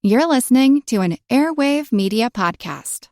You're listening to an Airwave Media Podcast.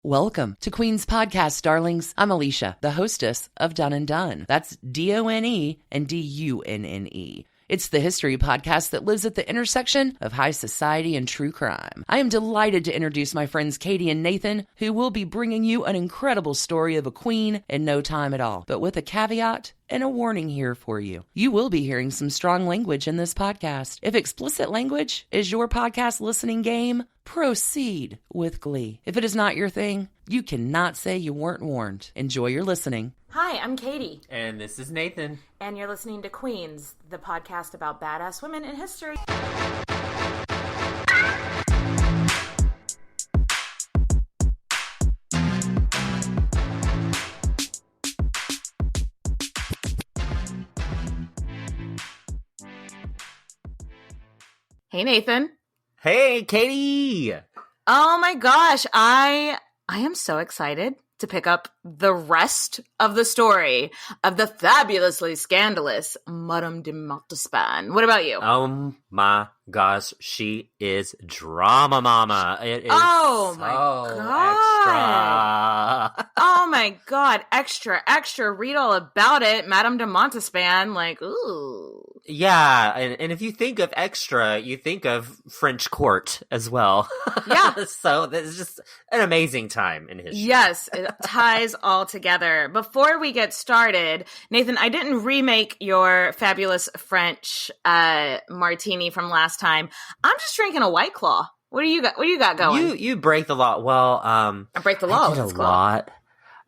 Welcome to Queen's Podcast, darlings. I'm Alicia, the hostess of Done and Done. That's D-O-N-E and D-U-N-N-E. It's the history podcast that lives at the intersection of high society and true crime. I am delighted to introduce my friends Katie and Nathan, who will be bringing you an incredible story of a queen in no time at all, but with a caveat and a warning here for you. You will be hearing some strong language in this podcast. If explicit language is your podcast listening game, proceed with glee. If it is not your thing, you cannot say you weren't warned. Enjoy your listening. Hi, I'm Katie. And this is Nathan. And you're listening to Queens, the podcast about badass women in history. Hey, Nathan. Hey, Katie. Oh my gosh, I am so excited to pick up the rest of the story of the fabulously scandalous Madame de Montespan. What about you? Oh my gosh, she is drama mama. It is oh my god. Extra. Oh my god, extra. Read all about it. Madame de Montespan, like, ooh. Yeah, and if you think of extra, you think of French court as well. Yeah. So this is just an amazing time in history. Yes, it ties all together. Before we get started, Nathan, I didn't remake your fabulous French martini from last time. I'm just drinking a White Claw. What do you got going? You break the law. Well, I break the law.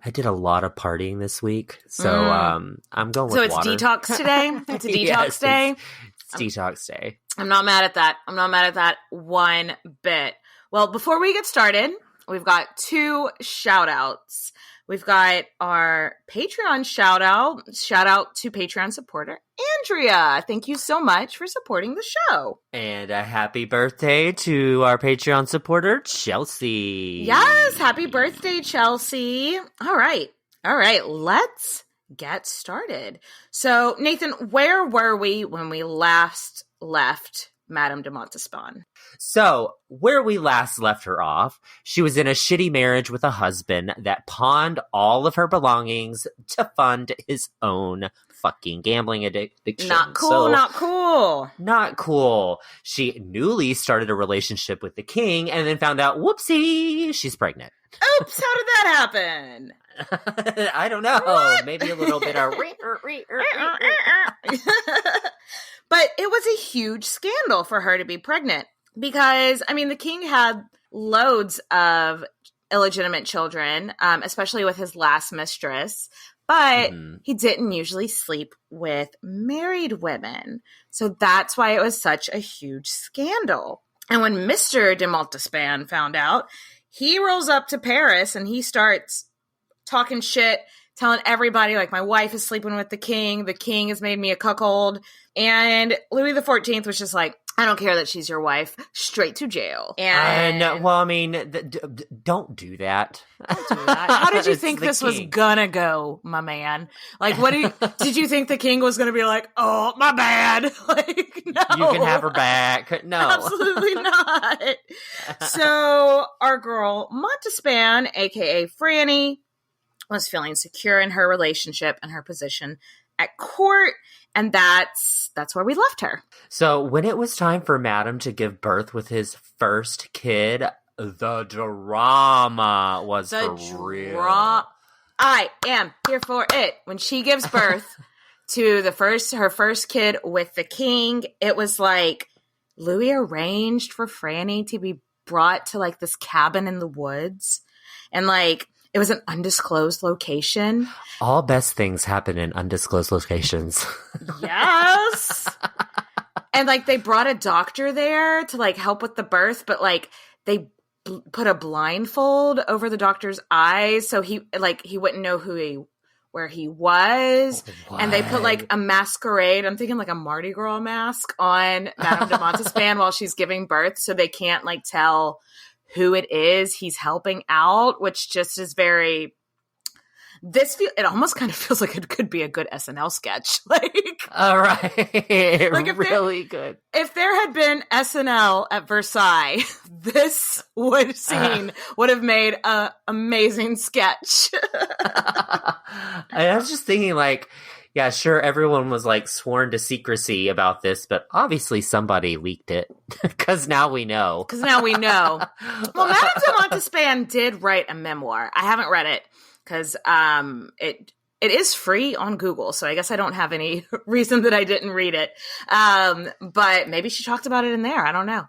I did a lot of partying this week, so I'm going with water. So it's detox today? It's a detox day? It's detox day. I'm not mad at that one bit. Well, before we get started, we've got two shout-outs. We've got our Patreon shout-out to Patreon supporter Andrea. Thank you so much for supporting the show. And a happy birthday to our Patreon supporter, Chelsea. Yes, happy birthday, Chelsea. All right, let's get started. So, Nathan, where were we when we last left Madame de Montespan? So, where we last left her off, she was in a shitty marriage with a husband that pawned all of her belongings to fund his own fucking gambling addiction. Not cool. She newly started a relationship with the king and then found out, whoopsie, she's pregnant. Oops, how did that happen? I don't know. What? Maybe a little bit of... But it was a huge scandal for her to be pregnant because, I mean, the king had loads of illegitimate children, especially with his last mistress, but he didn't usually sleep with married women. So that's why it was such a huge scandal. And when Mr. de Montespan found out, he rolls up to Paris and he starts talking shit, telling everybody, like, my wife is sleeping with the king has made me a cuckold. And Louis XIV was just like, I don't care that she's your wife, straight to jail. And well, I mean, don't do that. Don't do that. How did you think this was gonna go, my man? Like, did you think the king was gonna be like, oh, my bad? Like, no. You can have her back. No. Absolutely not. So our girl Montespan, aka Franny, was feeling secure in her relationship and her position at court, and that's where we left her. So when it was time for Madame to give birth with his first kid, the drama was real. I am here for it. When she gives birth to her first kid with the king, it was like Louis arranged for Franny to be brought to like this cabin in the woods, and like it was an undisclosed location. All best things happen in undisclosed locations. Yes. And like they brought a doctor there to like help with the birth, but like they put a blindfold over the doctor's eyes so he wouldn't know where he was. What? And they put like a masquerade, I'm thinking like a Mardi Gras mask on Madame de Montespan while she's giving birth, so they can't like tell who it is he's helping out, which just is very it almost kind of feels like it could be a good SNL sketch. Like, all right. Like really good. If there had been SNL at Versailles, this would have made an amazing sketch. I was just thinking, like, yeah, sure, everyone was like sworn to secrecy about this, but obviously somebody leaked it because now we know. Well, Madame de Montespan did write a memoir. I haven't read it because it is free on Google, so I guess I don't have any reason that I didn't read it. But maybe she talked about it in there. I don't know.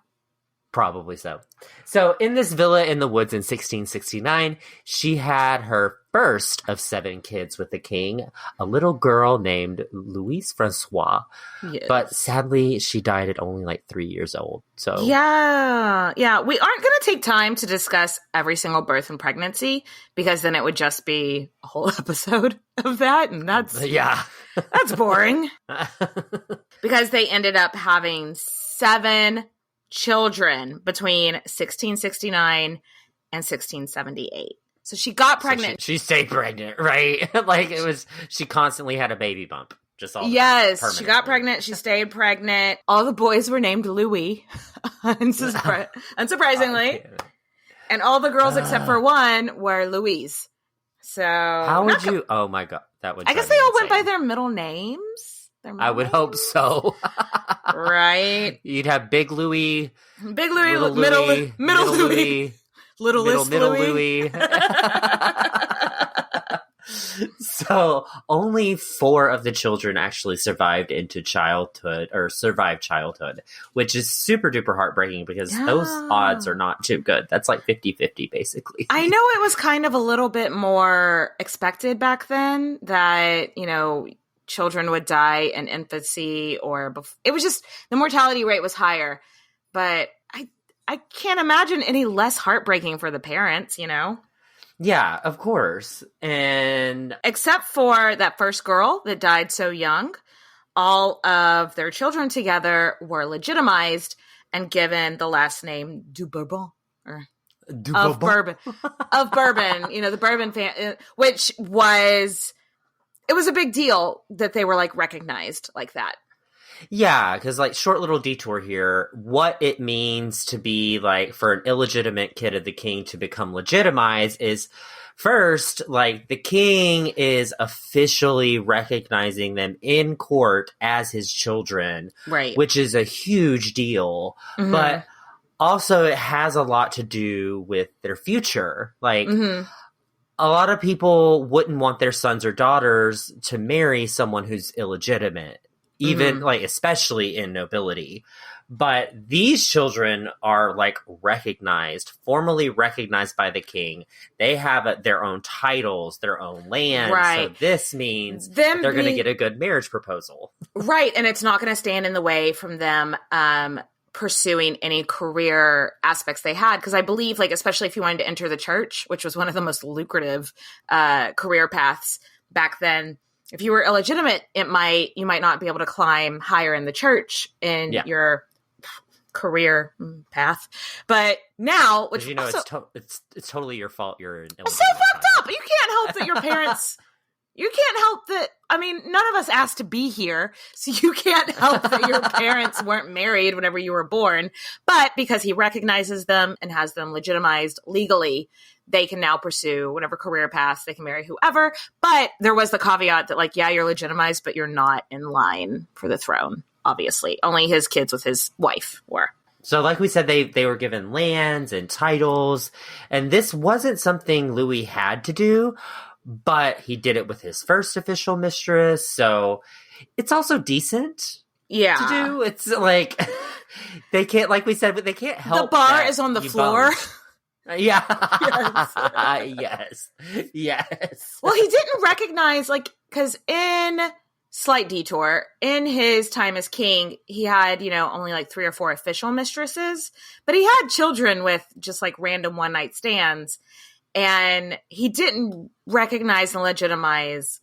Probably so. So in this villa in the woods in 1669, she had her first of 7 kids with the king, a little girl named Louis Francois. Yes. But sadly, she died at only like 3 years old. So yeah. We aren't going to take time to discuss every single birth and pregnancy because then it would just be a whole episode of that, and that's boring. Because they ended up having 7 children between 1669 and 1678. So she got pregnant. So she stayed pregnant, right? Like she constantly had a baby bump. Just all Yes, she got pregnant. She stayed pregnant. All the boys were named Louis, unsurprisingly. And all the girls except for one were Louise. So how would you? Oh my god, that would. I guess they all went by their middle names. I would hope so. Right? You'd have Big Louis, Middle Louis, Littlest Louis. So only 4 of the children actually survived childhood, which is super duper heartbreaking because those odds are not too good. That's like 50-50 basically. I know it was kind of a little bit more expected back then that, children would die in infancy it was just the mortality rate was higher, but I can't imagine any less heartbreaking for the parents, Yeah, of course. And except for that first girl that died so young, all of their children together were legitimized and given the last name du Bourbon of Bourbon, the Bourbon family, which was. It was a big deal that they were, like, recognized like that. Yeah, because, like, short little detour here, what it means to be, like, for an illegitimate kid of the king to become legitimized is, first, like, the king is officially recognizing them in court as his children. Right. Which is a huge deal. Mm-hmm. But also it has a lot to do with their future. Like... Mm-hmm. A lot of people wouldn't want their sons or daughters to marry someone who's illegitimate, even like especially in nobility. But these children are like formally recognized by the king. They have their own titles, their own land. Right. So this means they're going to get a good marriage proposal. Right. And it's not going to stand in the way from them pursuing any career aspects they had, because I believe, like, especially if you wanted to enter the church, which was one of the most lucrative career paths back then, if you were illegitimate, you might not be able to climb higher in the church in your career path. But now, which it's totally your fault. You're an so fucked up. You can't help that your parents. You can't help that. I mean, none of us asked to be here, so you can't help that your parents weren't married whenever you were born. But because he recognizes them and has them legitimized legally, they can now pursue whatever career paths. They can marry whoever. But there was the caveat that, like, yeah, you're legitimized, but you're not in line for the throne, obviously. Only his kids with his wife were. So like we said, they were given lands and titles, and this wasn't something Louis had to do. But he did it with his first official mistress, so it's also decent to do. It's like, they can't, like we said, but they can't help. The bar is on the floor. Yeah. Yes. Well, he didn't recognize, like, because in slight detour, in his time as king, he had, only like 3 or 4 official mistresses, but he had children with just like random one-night stands. And he didn't recognize and legitimize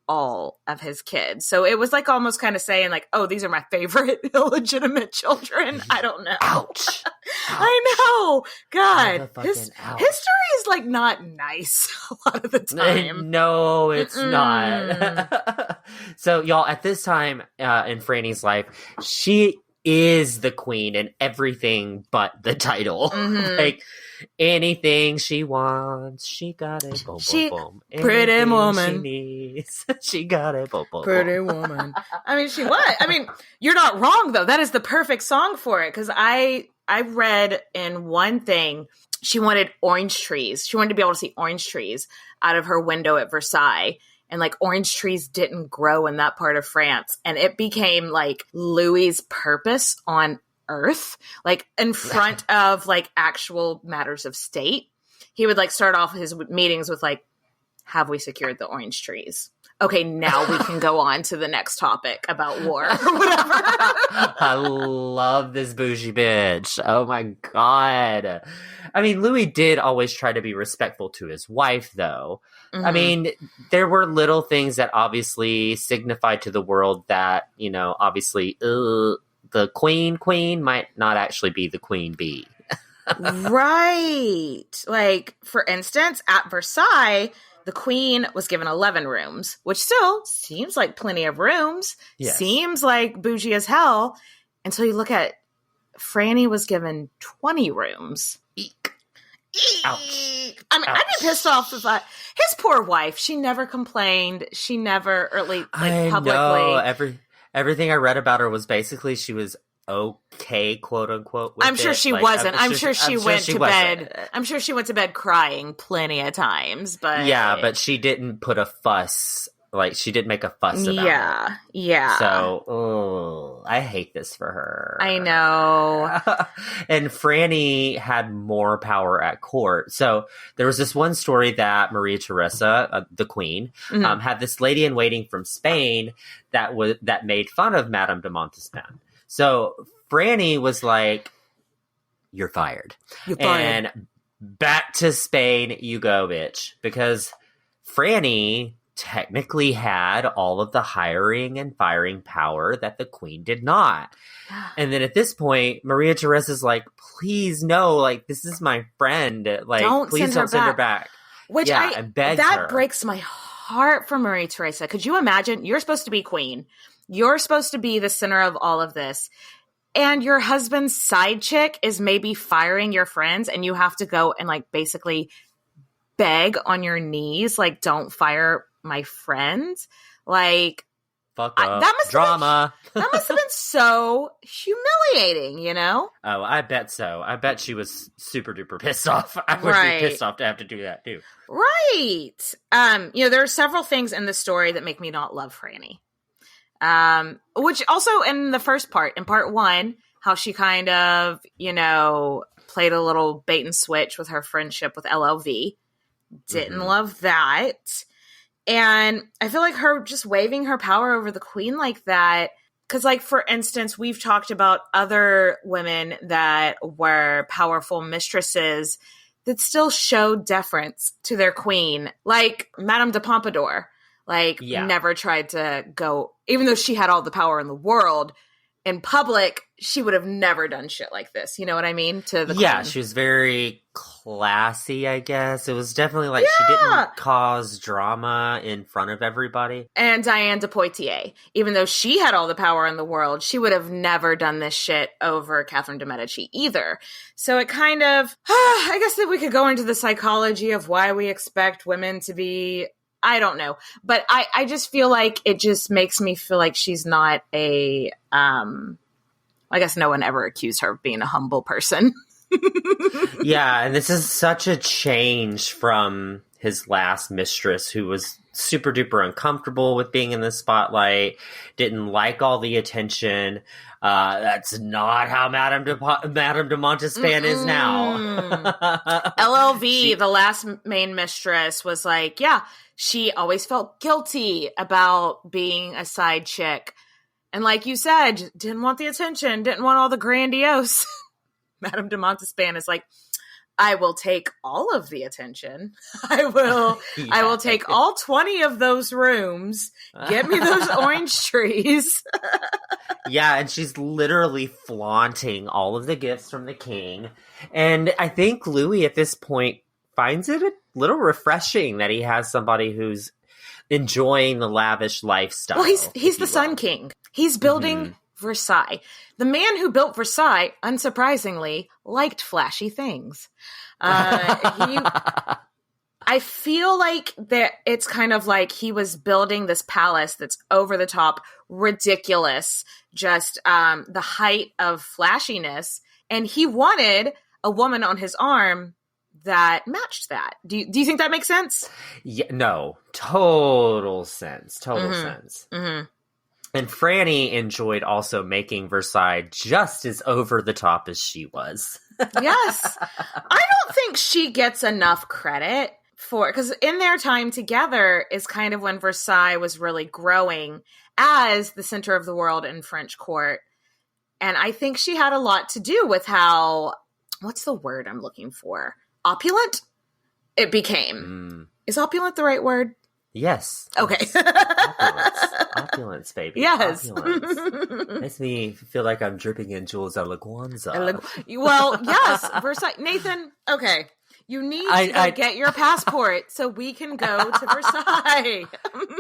all of his kids. So it was like almost kind of saying like, oh, these are my favorite illegitimate children. I don't know. Ouch. I know. God. Ouch. History is like not nice a lot of the time. No, it's not. So, y'all, at this time in Franny's life, she is the queen in everything but the title. Like, anything she wants, she got it. Boom, boom, boom. Pretty Anything woman. She needs, she got it. Boom, boom, Pretty boom. woman. I mean, she was. I mean, you're not wrong, though. That is the perfect song for it. Because I read in one thing, she wanted orange trees. She wanted to be able to see orange trees out of her window at Versailles. And like orange trees didn't grow in that part of France. And it became like Louis's purpose on earth, like in front of like actual matters of state. He would like start off his meetings with like, have we secured the orange trees? Okay, now we can go on to the next topic about war or whatever. I love this bougie bitch. Oh my God. I mean, Louis did always try to be respectful to his wife, though. I mean, there were little things that obviously signified to the world that, you know, obviously the queen might not actually be the queen bee. Right. Like, for instance, at Versailles, the queen was given 11 rooms, which still seems like plenty of rooms. Yes. Seems like bougie as hell. Until you look at Franny was given 20 rooms. Eek. Ouch. I mean, I'd be pissed off if his poor wife, she never complained. She never, or at least like, publicly. Know. Everything I read about her was basically she was okay, quote unquote. I'm sure she wasn't. I'm sure she went to bed. I'm sure she went to bed crying plenty of times, but yeah, but she didn't put a fuss. Like, she didn't make a fuss about it. Yeah. So, I hate this for her. I know. And Franny had more power at court. So, there was this one story that Maria Theresa, the queen, had this lady in waiting from Spain that made fun of Madame de Montespan. So, Franny was like, you're fired. You're fired. And back to Spain you go, bitch. Because Franny technically had all of the hiring and firing power that the queen did not. And then at this point, Maria Theresa's like, please no, like, this is my friend. Like, please don't send her back. Which I begged that her. breaks my heart for Maria Theresa. Could you imagine? You're supposed to be queen. You're supposed to be the center of all of this. And your husband's side chick is maybe firing your friends, and you have to go and like basically beg on your knees, like, don't fire my friends. Like, fuck up. That must drama. That must have been so humiliating, you know? Oh, I bet so. I bet she was super duper pissed off. I would be pissed off to have to do that too. Right. You know, there are several things in the story that make me not love Franny. Which also in the first part, in part one, how she kind of, you know, played a little bait and switch with her friendship with LLV. Didn't love that. And I feel like her just waving her power over the queen like that. Because, like, for instance, we've talked about other women that were powerful mistresses that still showed deference to their queen. Like Madame de Pompadour. Like, never tried to go, even though she had all the power in the world, in public, she would have never done shit like this. You know what I mean? To the queen. She was very classy, I guess. It was definitely like she didn't cause drama in front of everybody. And Diane de Poitiers, even though she had all the power in the world, she would have never done this shit over Catherine de Medici either. So it kind of, I guess that we could go into the psychology of why we expect women to be, I don't know. But I just feel like it just makes me feel like she's not a, I guess no one ever accused her of being a humble person. Yeah, and this is such a change from his last mistress, who was super duper uncomfortable with being in the spotlight, didn't like all the attention. That's not how Madame de Montespan is now. LLV, the last main mistress, was like, she always felt guilty about being a side chick. And like you said, didn't want the attention, didn't want all the grandiose. Madame de Montespan is like, I will take all of the attention. I will take all 20 of those rooms. Get me those orange trees. Yeah, and she's literally flaunting all of the gifts from the king. And I think Louis at this point finds it a little refreshing that he has somebody who's enjoying the lavish lifestyle. Well, he's the Sun King. He's building Versailles. The man who built Versailles, unsurprisingly, liked flashy things. I feel like that it's kind of like he was building this palace that's over the top, ridiculous, just the height of flashiness. And he wanted a woman on his arm that matched that. Do you think that makes sense? Yeah, no, total sense. Total sense. Mm-hmm. And Franny enjoyed also making Versailles just as over the top as she was. Yes. I don't think she gets enough credit for, because in their time together is kind of when Versailles was really growing as the center of the world in French court. And I think she had a lot to do with how, what's the word I'm looking for? Opulent? It became. Is opulent the right word? Yes. Okay. Opulence, baby. Yes. Opulence. Makes me feel like I'm dripping in jewels at Laguanza. Well, yes. Versailles. Nathan, okay. You need to get your passport so we can go to Versailles.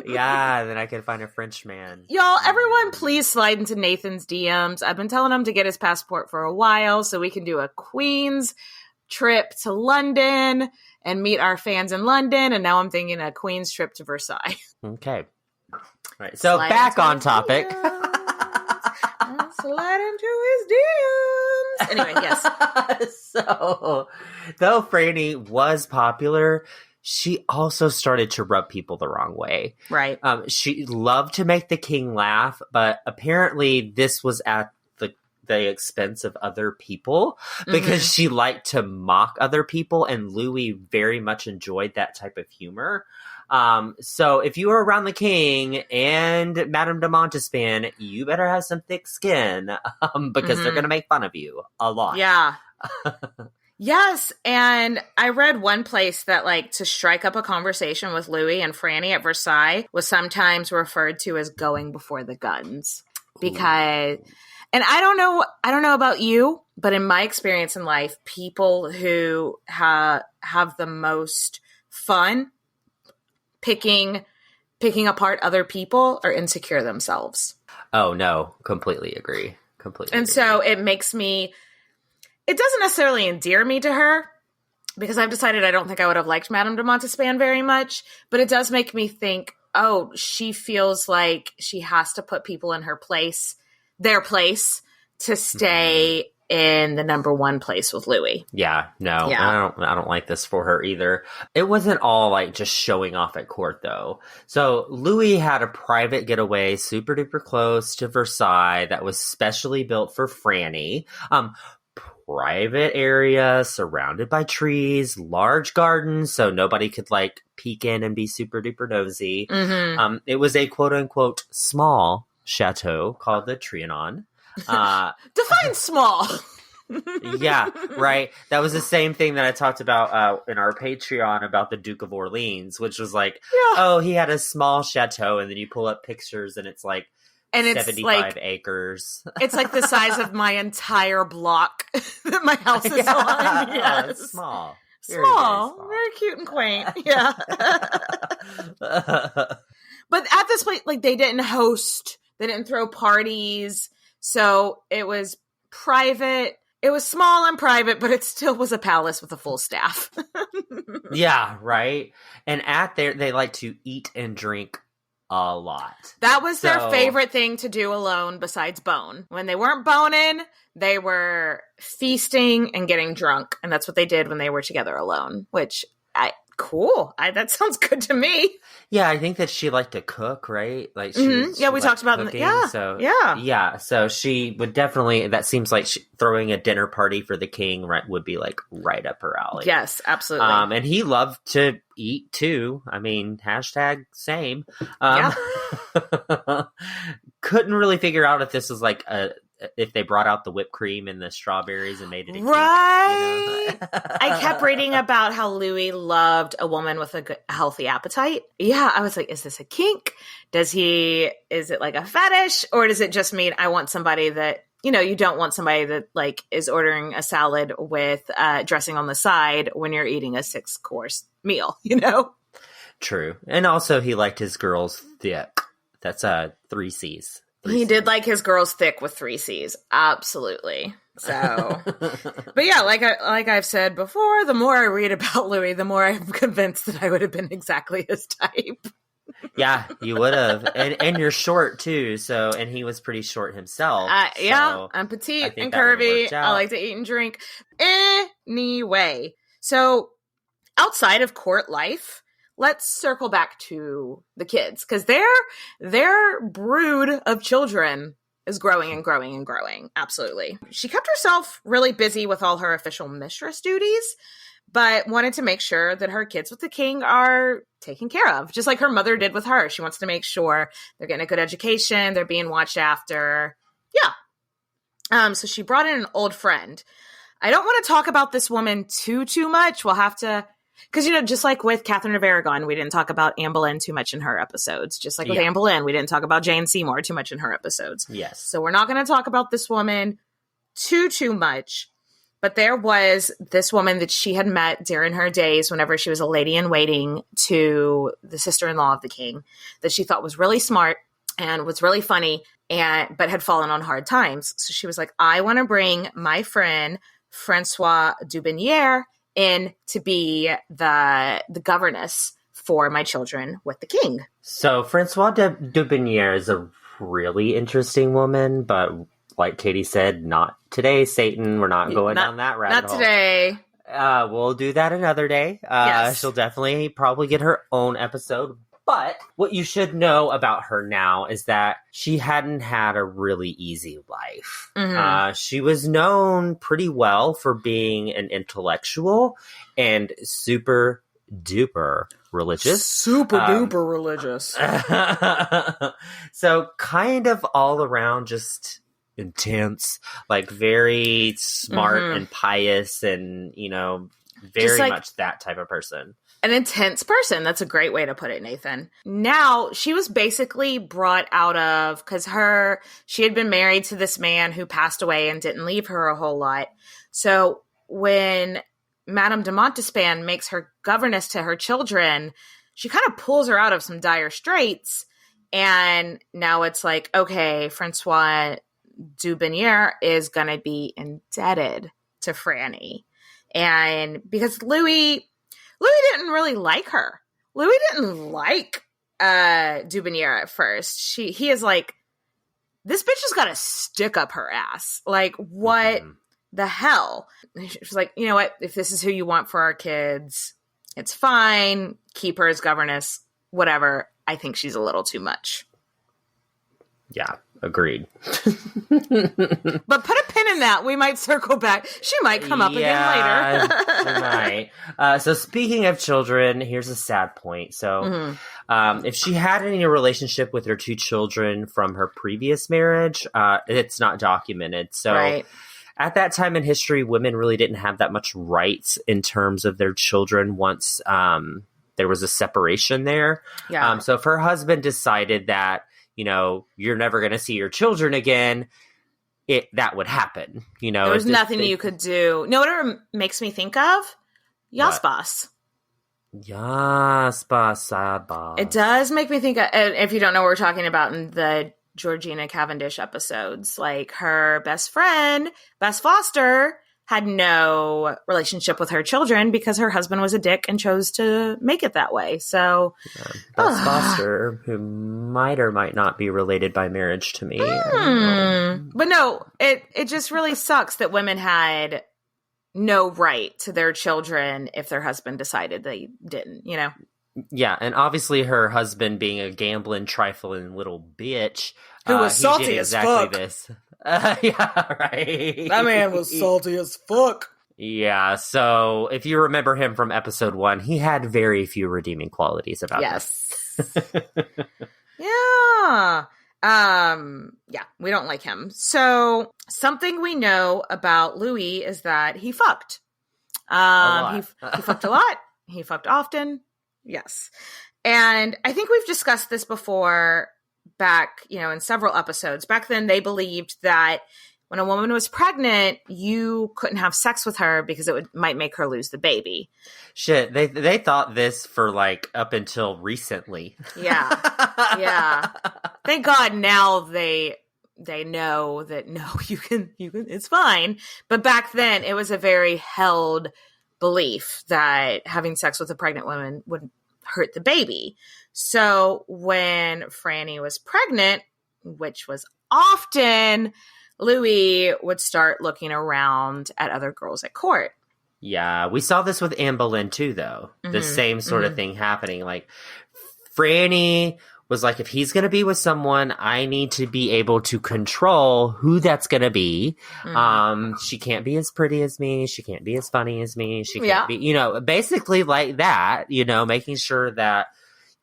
Yeah, then I can find a French man. Y'all, everyone, please slide into Nathan's DMs. I've been telling him to get his passport for a while so we can do a Queen's trip to London and meet our fans in London. And now I'm thinking a Queen's trip to Versailles. Okay. All right. So back on topic. Slide into his DMs. Anyway, yes. So, though Franny was popular, she also started to rub people the wrong way. Right. She loved to make the king laugh, but apparently this was at the expense of other people because she liked to mock other people, and Louis very much enjoyed that type of humor. So if you were around the king and Madame de Montespan, you better have some thick skin because they're going to make fun of you a lot. Yeah. Yes, and I read one place that, like, to strike up a conversation with Louis and Franny at Versailles was sometimes referred to as going before the guns. Because, and I don't know about you, but in my experience in life, people who have the most fun picking apart other people are insecure themselves. Oh, no, completely agree. So it makes me... It doesn't necessarily endear me to her because I've decided I don't think I would have liked Madame de Montespan very much, but it does make me think, oh, she feels like she has to put people in their place to stay in the number one place with Louis. Yeah, no, yeah. I don't like this for her either. It wasn't all like just showing off at court though. So Louis had a private getaway super duper close to Versailles that was specially built for Franny. Private area surrounded by trees, large gardens, so nobody could like peek in and be super duper nosy. It was a quote unquote small chateau called the Trianon. Define small. Yeah, right. That was the same thing that I talked about in our Patreon about the Duke of Orleans, which was like, oh, he had a small chateau, and then you pull up pictures and it's like, and it's 75 acres. It's like the size of my entire block that my house is on. Yes. It's small. Small. Very cute and quaint. Yeah. But at this place, like, they didn't throw parties. So it was private. It was small and private, but it still was a palace with a full staff. Yeah, right. And they like to eat and drink a lot. That was their favorite thing to do alone besides bone. When they weren't boning, they were feasting and getting drunk. And that's what they did when they were together alone, which that sounds good to me. Yeah, I think that she liked to cook, right? Like, we talked about cooking, so she would definitely. That seems like throwing a dinner party for the king would be like right up her alley. Yes, absolutely. And he loved to eat too. I mean, #same. Couldn't really figure out if this was like if they brought out the whipped cream and the strawberries and made it a cake, right. you know? I kept reading about how Louis loved a woman with a healthy appetite. Yeah, I was like, is this a kink? Is it like a fetish? Or does it just mean I want somebody that, you don't want somebody that like is ordering a salad with dressing on the side when you're eating a 6-course meal, True. And also he liked his girls thick. That's 3 C's. He did like his girls thick with 3 C's. Absolutely. So, but yeah, like I've said before, the more I read about Louis, the more I'm convinced that I would have been exactly his type. Yeah, you would have. And you're short too. So, and he was pretty short himself. Yeah, so I'm petite and that would've curvy. worked out. I like to eat and drink. Anyway, so outside of court life, let's circle back to the kids because their brood of children is growing and growing and growing. Absolutely. She kept herself really busy with all her official mistress duties, but wanted to make sure that her kids with the king are taken care of, just like her mother did with her. She wants to make sure they're getting a good education, they're being watched after. Yeah. So she brought in an old friend. I don't want to talk about this woman too much. We'll have to, because, just like with Catherine of Aragon, we didn't talk about Anne Boleyn too much in her episodes. Just like with Anne Boleyn, we didn't talk about Jane Seymour too much in her episodes. Yes. So we're not going to talk about this woman too much. But there was this woman that she had met during her days whenever she was a lady in waiting to the sister-in-law of the king that she thought was really smart and was really funny, but had fallen on hard times. So she was like, I want to bring my friend Francois Dubinière in to be the governess for my children with the king. So Francois Dubinière is a really interesting woman, but like Katie said, not today, Satan. We're not going down that rabbit hole. Not today. We'll do that another day. Yes. She'll definitely probably get her own episode. But what you should know about her now is that she hadn't had a really easy life. Mm-hmm. She was known pretty well for being an intellectual and super duper religious. Super duper religious. So kind of all around just intense, like very smart and pious and, very like, much that type of person. An intense person. That's a great way to put it, Nathan. Now, she was basically brought out of, because she had been married to this man who passed away and didn't leave her a whole lot. So when Madame de Montespan makes her governess to her children, she kind of pulls her out of some dire straits. And now it's like, okay, Francois Dubinière is going to be indebted to Franny. And because Louis didn't really like her. Louis didn't like Dubinière at first. He is like, this bitch has got a stick up her ass. Like, what the hell? She's like, you know what? If this is who you want for our kids, it's fine. Keep her as governess. Whatever. I think she's a little too much. Yeah, agreed. But put a pin in that. We might circle back. She might come up again later. Right. So speaking of children, here's a sad point. So if she had any relationship with her 2 children from her previous marriage, it's not documented. So at that time in history, women really didn't have that much rights in terms of their children once there was a separation there. Yeah. So if her husband decided that, you're never going to see your children again, that would happen. There was nothing you could do. Know what it makes me think of? Yasbas. Yasbas. It does make me think of, if you don't know what we're talking about in the Georgina Cavendish episodes, like her best friend, Bess Foster, had no relationship with her children because her husband was a dick and chose to make it that way. So Bess Foster, who might or might not be related by marriage to me. But no, it just really sucks that women had no right to their children if their husband decided they didn't, Yeah, and obviously her husband being a gambling, trifling little bitch. Who was salty as fuck. This. Yeah, right. That man was salty as fuck. Yeah, so if you remember him from episode 1, he had very few redeeming qualities about him. Yes. Yeah. Yeah, we don't like him. So something we know about Louis is that he fucked. He fucked a lot. He fucked often. Yes. And I think we've discussed this before back, in several episodes. Back then, they believed that when a woman was pregnant, you couldn't have sex with her because might make her lose the baby. Shit, they thought this for like up until recently. Yeah. Yeah. Thank God now they know that no, you can, it's fine. But back then it was a very held belief that having sex with a pregnant woman would hurt the baby. So when Franny was pregnant, which was often, Louis would start looking around at other girls at court. Yeah, we saw this with Anne Boleyn too, though. The same sort of thing happening. Like, Franny was like, if he's going to be with someone, I need to be able to control who that's going to be. She can't be as pretty as me. She can't be as funny as me. She can't be, basically like that, making sure that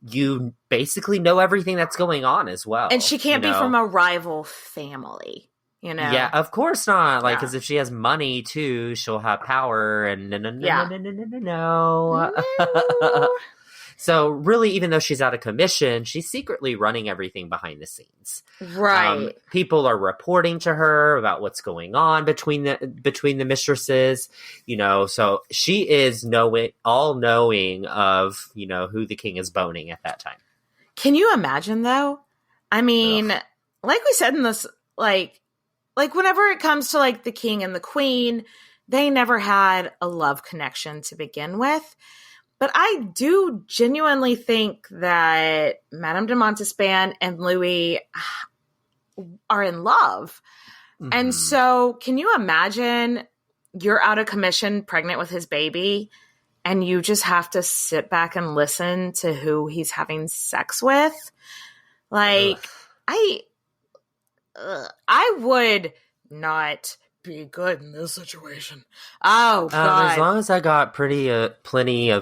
you basically know everything that's going on as well. And she can't be from a rival family. Yeah, of course not. Like, because if she has money too, she'll have power. And no. So really, even though she's out of commission, she's secretly running everything behind the scenes. Right. People are reporting to her about what's going on between the mistresses. So she is all knowing of who the king is boning at that time. Can you imagine though? I mean, like we said in this, like whenever it comes to like the king and the queen, they never had a love connection to begin with. But I do genuinely think that Madame de Montespan and Louis are in love. Mm-hmm. And so can you imagine you're out of commission, pregnant with his baby, and you just have to sit back and listen to who he's having sex with? Like, I would not be good in this situation. Oh, God. As long as I got plenty of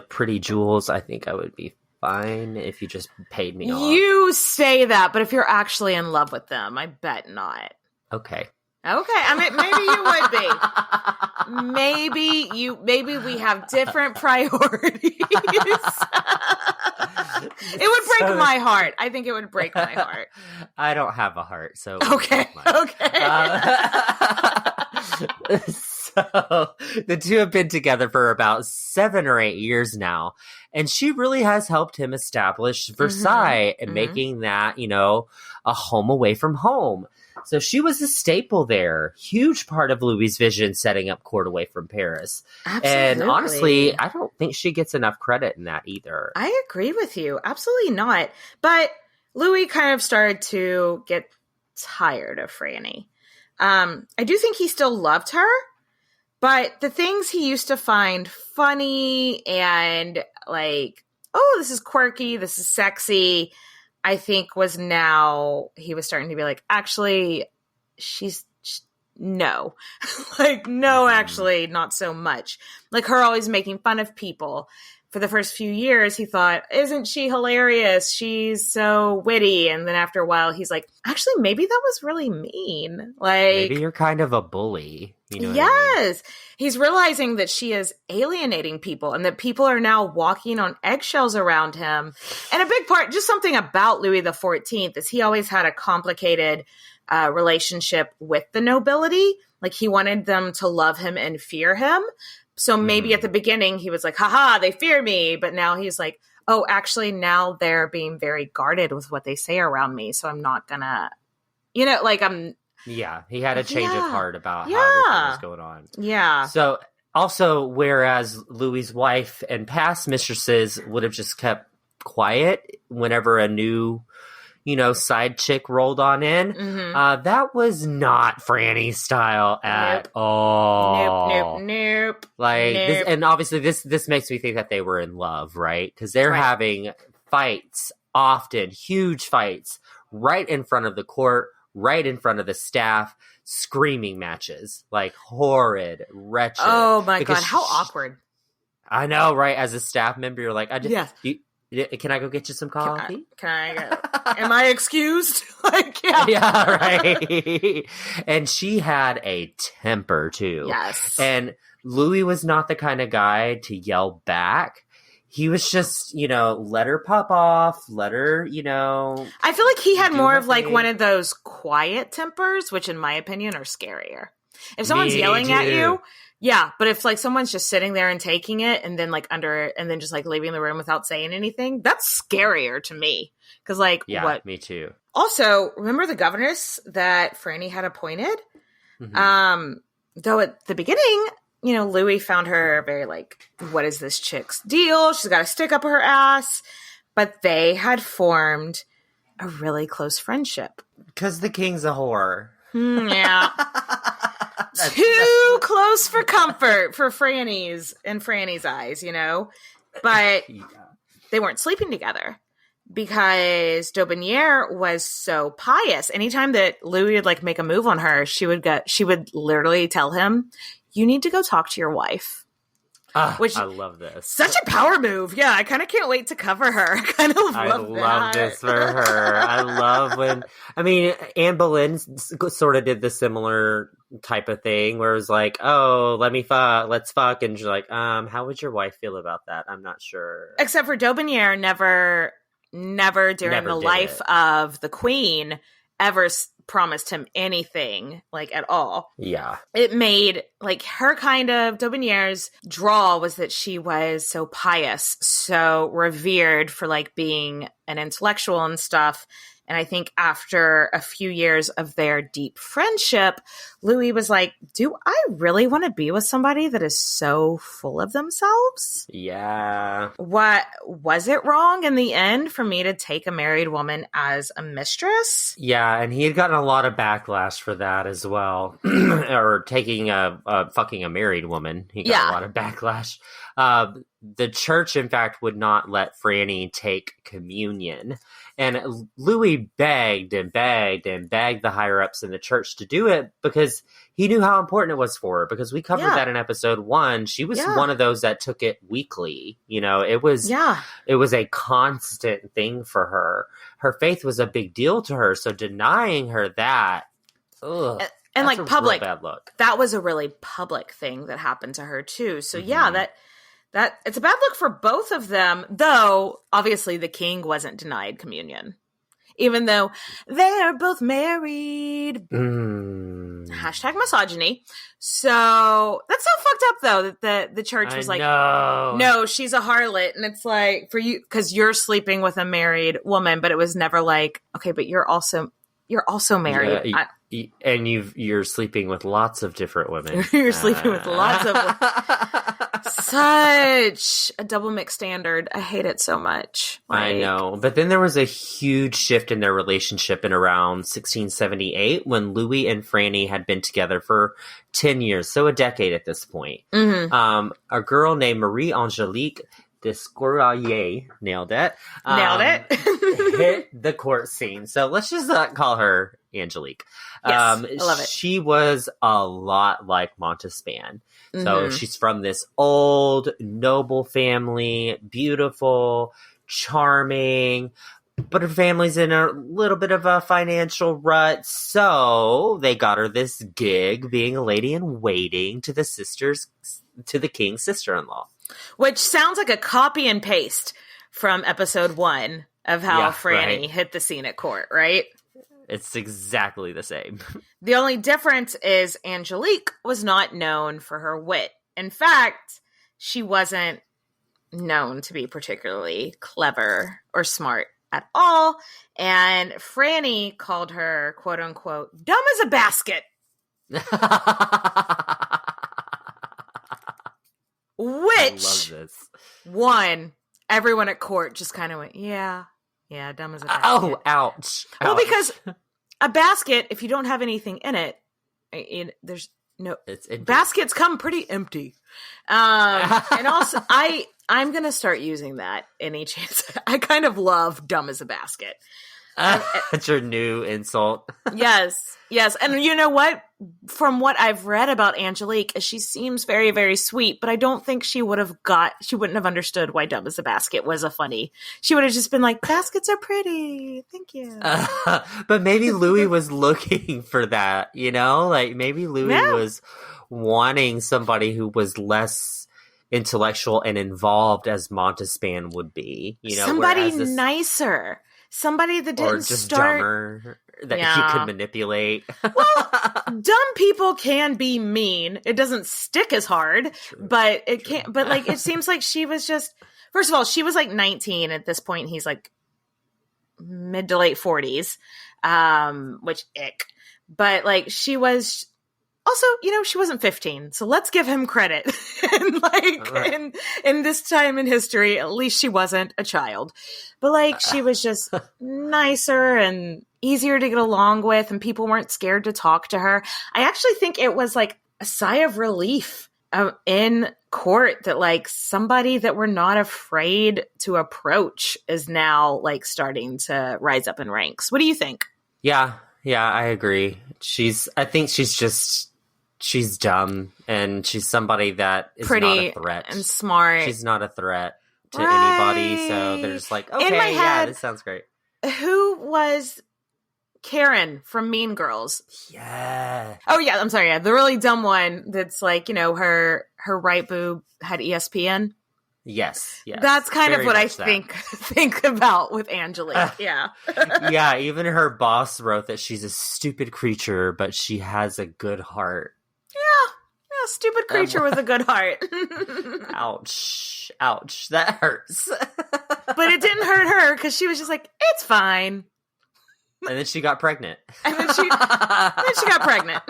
pretty jewels, I think I would be fine if you just paid me off. You say that, but if you're actually in love with them, I bet not. Okay. I mean, maybe you would be. Maybe we have different priorities. It would break my heart. I think it would break my heart. I don't have a heart, so okay. So the two have been together for about 7 or 8 years now, and she really has helped him establish Versailles and making that, a home away from home. So she was a staple there. Huge part of Louis' vision setting up court away from Paris. Absolutely. And honestly, I don't think she gets enough credit in that either. I agree with you. Absolutely not. But Louis kind of started to get tired of Franny. I do think he still loved her, but the things he used to find funny and like, oh, this is quirky, this is sexy, I think he was starting to be like, actually, no. Like, no, actually, not so much. Like her always making fun of people. For the first few years, he thought, isn't she hilarious? She's so witty. And then after a while, he's like, actually, maybe that was really mean. Like, maybe you're kind of a bully. Yes. What I mean? He's realizing that she is alienating people and that people are now walking on eggshells around him. And a big part, just something about Louis XIV is he always had a complicated relationship with the nobility. Like he wanted them to love him and fear him. So maybe at the beginning he was like, haha, they fear me. But now he's like, oh, actually now they're being very guarded with what they say around me. So I'm not gonna, Yeah, he had a change of heart about how everything was going on. Yeah. So also, whereas Louis's wife and past mistresses would have just kept quiet whenever a new, side chick rolled on in, that was not Franny's style at all. Nope. Like, this, and obviously this makes me think that they were in love, right? Because they're having fights, often huge fights, right in front of the court, right in front of the staff, screaming matches, like horrid, wretched. Oh my God, how awkward. I know, right? As a staff member, you're like, Can I go get you some coffee? Can I go? Am I excused? Like, yeah. Yeah, right. And she had a temper too. Yes. And Louis was not the kind of guy to yell back. He was just, let her pop off, let her, I feel like he had more of like one of those quiet tempers, which in my opinion are scarier. If someone's yelling at you, yeah, but if like someone's just sitting there and taking it and then and then just like leaving the room without saying anything, that's scarier to me. Because like, yeah, what? Me too. Also, remember the governess that Franny had appointed? Mm-hmm. Though at the beginning, Louis found her very like, what is this chick's deal? She's got a stick up her ass. But they had formed a really close friendship. Because the king's a whore. Yeah. Too close for comfort for Franny's eyes, But they weren't sleeping together because Daubignière was so pious. Anytime that Louis would like make a move on her, she would literally tell him, "You need to go talk to your wife." Which I love this. Such a power move. Yeah, I kind of can't wait to cover her. I love this for her. I love when, Anne Boleyn sort of did the similar type of thing where it was like, oh, let's fuck. And she's like, how would your wife feel about that? I'm not sure. Except for Daubignière never during the life of the queen ever promised him anything like at all. Yeah. It made like her kind of Daubignière's draw was that she was so pious, so revered for like being an intellectual and stuff. And I think after a few years of their deep friendship, Louis was like, do I really want to be with somebody that is so full of themselves? Yeah. What was it wrong in the end for me to take a married woman as a mistress? Yeah, and he had gotten a lot of backlash for that as well. Or taking fucking a married woman. He got a lot of backlash. The church, in fact, would not let Franny take communion. And Louis begged and begged and begged the higher-ups in the church to do it because he knew how important it was for her. Because we covered that in episode 1. She was one of those that took it weekly. It was a constant thing for her. Her faith was a big deal to her. So denying her that, and like public, bad look. That was a really public thing that happened to her too. So that it's a bad look for both of them, though obviously the king wasn't denied communion, even though they're both married. Hashtag misogyny. So that's so fucked up though that the church was like, no, she's a harlot. And it's like, for you, because you're sleeping with a married woman, but it was never like, okay, but you're also married. And you're sleeping with lots of different women. You're sleeping with lots of such a double mix standard. I hate it so much. I know. But then there was a huge shift in their relationship in around 1678 when Louis and Franny had been together for 10 years. So a decade at this point. Mm-hmm. A girl named Marie Angelique Descouraillé, nailed it, hit the court scene. So let's just call her Angelique. Yes, I love it. She was a lot like Montespan. So she's from this old noble family, beautiful, charming, but her family's in a little bit of a financial rut. So they got her this gig being a lady in waiting to the king's sister-in-law. Which sounds like a copy and paste from episode 1 of how Franny hit the scene at court, right? It's exactly the same. The only difference is Angelique was not known for her wit. In fact, she wasn't known to be particularly clever or smart at all. And Franny called her, quote unquote, dumb as a basket. Which one, everyone at court just kind of went, yeah, dumb as a basket. Oh, ouch. Well, because a basket, if you don't have anything in it, there's no, baskets come pretty empty. And also, I'm going to start using that any chance. I kind of love dumb as a basket. That's your new insult. Yes. And you know what? From what I've read about Angelique, she seems very, very sweet, but I don't think she wouldn't have understood why Dumb as a Basket was a funny. She would have just been like, baskets are pretty. Thank you. But maybe Louis was looking for that, Like maybe Louis was wanting somebody who was less intellectual and involved as Montespan would be, somebody nicer. Somebody that didn't or just dumber that he could manipulate. Well, dumb people can be mean. It doesn't stick as hard, but it can't. But like, it seems like she was just. First of all, she was like 19 at this point. He's like mid to late 40s, which ick. But like, she was. Also, she wasn't 15, so let's give him credit. And like, right. in this time in history, at least she wasn't a child. But like, she was just nicer and easier to get along with, and people weren't scared to talk to her. I actually think it was like a sigh of relief in court that like somebody that we're not afraid to approach is now like starting to rise up in ranks. What do you think? Yeah, I agree. I think she's dumb, and she's somebody that is pretty not a threat. And smart. She's not a threat to anybody, so they're just like, okay, head, this sounds great. Who was Karen from Mean Girls? Yeah. Oh, yeah, I'm sorry, yeah. The really dumb one that's like, her right boob had ESPN. Yes. That's kind of what I think about with Angelique. Yeah. Yeah, even her boss wrote that she's a stupid creature, but she has a good heart. Yeah, stupid creature with a good heart. Ouch, that hurts. But it didn't hurt her because she was just like, it's fine. And then she got pregnant. And then she got pregnant.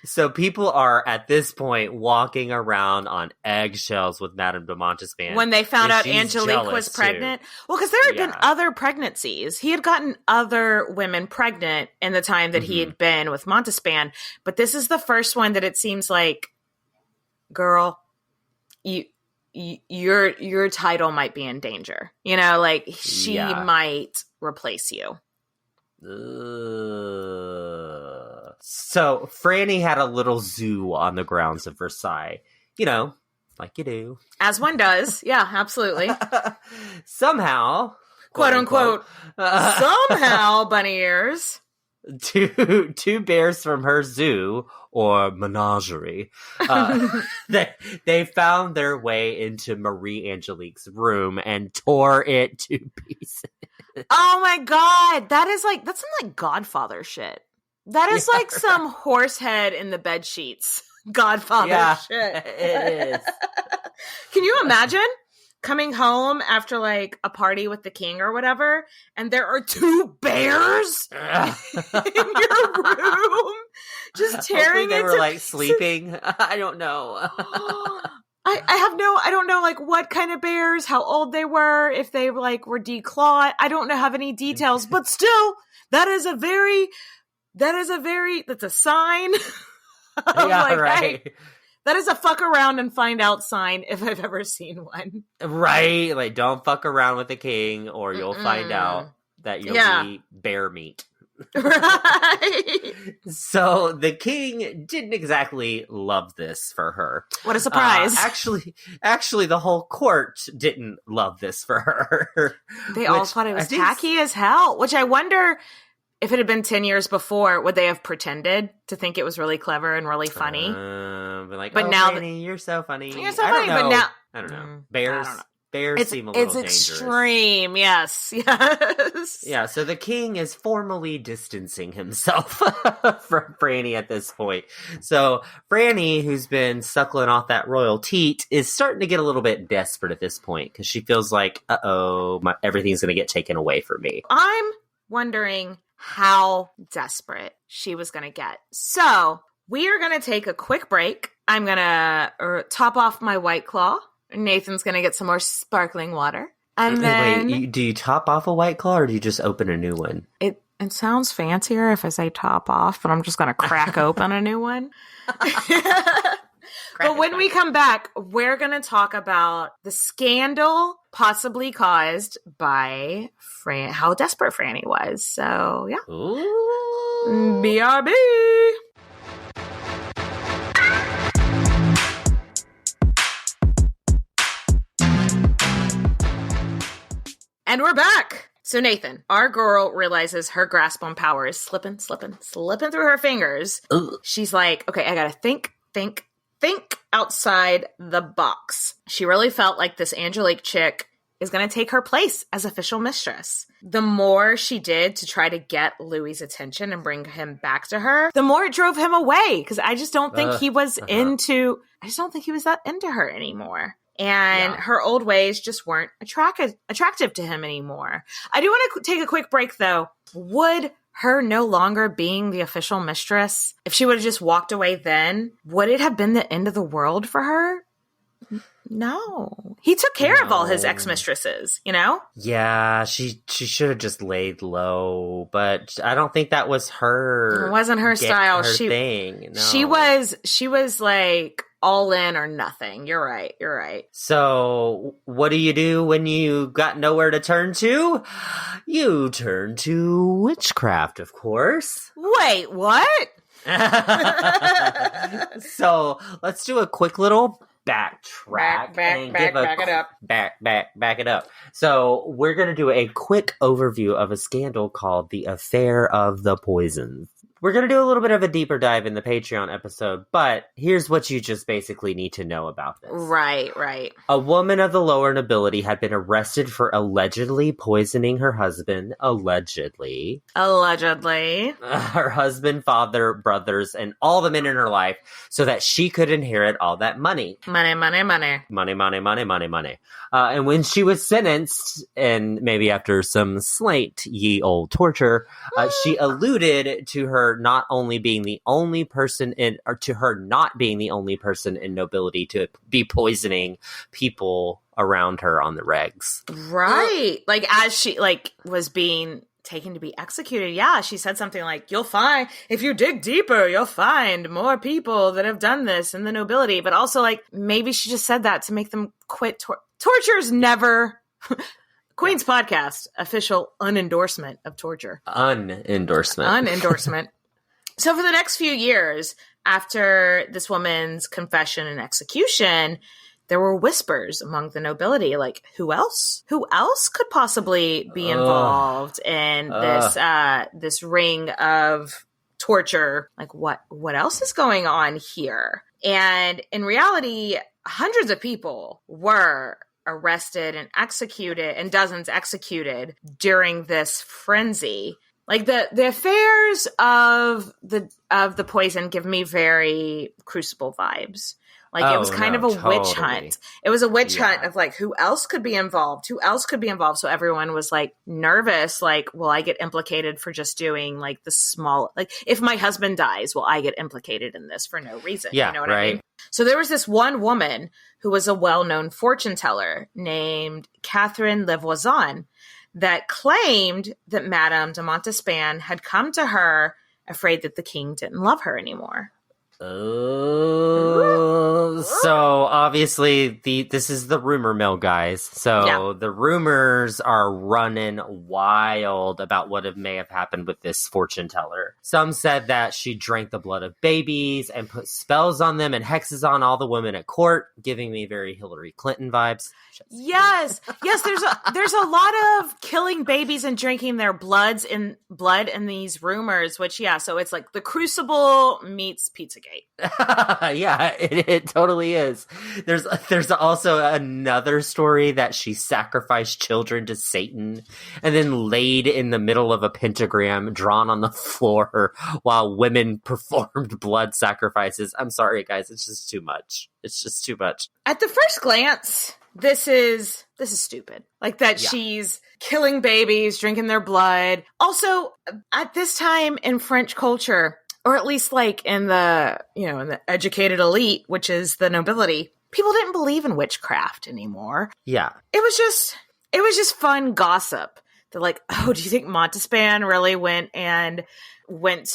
So people are, at this point, walking around on eggshells with Madame de Montespan. When they found out Angelique was pregnant. Too. Well, because there had been other pregnancies. He had gotten other women pregnant in the time that he had been with Montespan. But this is the first one that it seems like, girl, your title might be in danger. Like she might replace you. So Franny had a little zoo on the grounds of Versailles. Like you do. As one does. Yeah, absolutely. Somehow, quote unquote, somehow, bunny ears. Two bears from her zoo or menagerie, they found their way into Marie Angelique's room and tore it to pieces. Oh my god, that's some like Godfather shit. That is like some horse head in the bed sheets Godfather shit. It is. Can you imagine coming home after like a party with the king or whatever, and there are two bears in your room just tearing they were like sleeping. I don't know. I don't know like what kind of bears, how old they were, if they like were declawed. I don't have any details, but still, that's a sign. Right. That is a fuck around and find out sign if I've ever seen one. Right. Like, don't fuck around with the king or you'll find out that you'll be bear meat. Right. So the king didn't exactly love this for her. What a surprise. Actually, the whole court didn't love this for her. They all thought it was tacky as hell, which I wonder... If it had been 10 years before, would they have pretended to think it was really clever and really funny? But now, Franny, you're so funny. You're so funny, but now... I don't know. Bears seem a little dangerous. It's extreme, yes. Yeah, so the king is formally distancing himself from Franny at this point. So Franny, who's been suckling off that royal teat, is starting to get a little bit desperate at this point because she feels like, everything's going to get taken away from me. I'm wondering how desperate she was going to get. So we are going to take a quick break. I'm going to top off my White Claw. Nathan's going to get some more sparkling water. And then... Wait, do you top off a White Claw or do you just open a new one? It sounds fancier if I say top off, but I'm just going to crack open a new one. But when we come back, we're going to talk about the scandal possibly caused by how desperate Franny was. So, yeah. Ooh. BRB. And we're back. So Nathan, our girl realizes her grasp on power is slipping through her fingers. Ugh. She's like, okay, I gotta think outside the box. She really felt like this Angelique chick is going to take her place as official mistress. The more she did to try to get Louis's attention and bring him back to her, the more it drove him away. Because I just don't think he was I just don't think he was that into her anymore. And her old ways just weren't attractive to him anymore. I do want to take a quick break, though. Would her no longer being the official mistress, if she would have just walked away then, would it have been the end of the world for her? No. He took care of all his ex-mistresses, you know? Yeah, she should have just laid low, but I don't think that was her. It wasn't her style. Thing. No. She was like all in or nothing. You're right. So, what do when you got nowhere to turn to? You turn to witchcraft, of course. Wait, what? So, let's do a quick little back it up. So we're going to do a quick overview of a scandal called the Affair of the Poisons. We're going to do a little bit of a deeper dive in the Patreon episode, but here's what you just basically need to know about this. Right. A woman of the lower nobility had been arrested for allegedly poisoning her husband. Allegedly. Her husband, father, brothers, and all the men in her life so that she could inherit all that money. Money. And when she was sentenced, and maybe after some slight ye old torture, she alluded to her not being the only person in nobility to be poisoning people around her on the regs. Right. Like as she was being taken to be executed. Yeah. She said something like, if you dig deeper, you'll find more people that have done this in the nobility. But also like, maybe she just said that to make them quit. Torture's never... Queen's podcast, official unendorsement of torture. Unendorsement. So for the next few years, after this woman's confession and execution, there were whispers among the nobility, like, who else? Who else could possibly be involved in this ring of torture? Like, what else is going on here? And in reality, hundreds of people were arrested and executed, and dozens executed during this frenzy. Like the affairs of the poison give me very Crucible vibes. Like it was kind of a witch hunt. It was a witch hunt of like, who else could be involved? So everyone was like nervous. Like, will I get implicated for just doing like the small, like if my husband dies, will I get implicated in this for no reason? Yeah, you know what right. I mean? So there was this one woman who was a well-known fortune teller named Catherine Levoisin that claimed that Madame de Montespan had come to her afraid that the king didn't love her anymore. Oh, so obviously this is the rumor mill, guys. So the rumors are running wild about what may have happened with this fortune teller. Some said that she drank the blood of babies and put spells on them and hexes on all the women at court, giving me very Hillary Clinton vibes. Yes. There's a lot of killing babies and drinking their blood in these rumors. Which so it's like the Crucible meets Pizzagate. Yeah, it totally is. There's also another story that she sacrificed children to Satan and then laid in the middle of a pentagram drawn on the floor while women performed blood sacrifices. I'm sorry, guys. It's just too much. At the first glance, this is stupid. Like that she's killing babies, drinking their blood. Also, at this time in French culture, or at least like in the educated elite, which is the nobility, people didn't believe in witchcraft anymore. Yeah. It was just fun gossip they're like, oh, do you think Montespan really went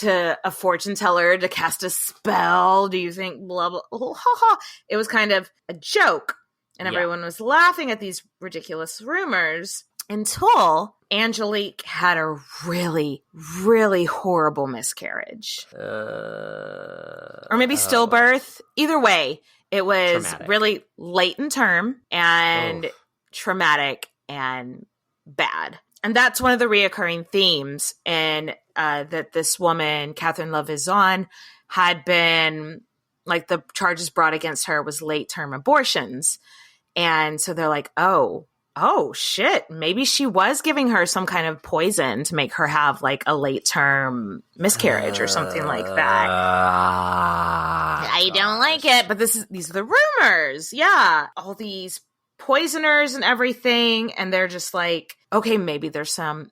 to a fortune teller to cast a spell? Do you think blah, blah, oh, ha, ha. It was kind of a joke. And everyone was laughing at these ridiculous rumors until Angelique had a really, really horrible miscarriage. Or maybe stillbirth. Either way, it was traumatic. Really late in term and traumatic and bad. And that's one of the reoccurring themes in that this woman, Catherine Levaison, had been, like, the charges brought against her was late-term abortions. And so they're like, oh, shit, maybe she was giving her some kind of poison to make her have, like, a late-term miscarriage or something like that. I don't like it, but these are the rumors. Yeah. All these poisoners and everything, and they're just like, okay, maybe there's some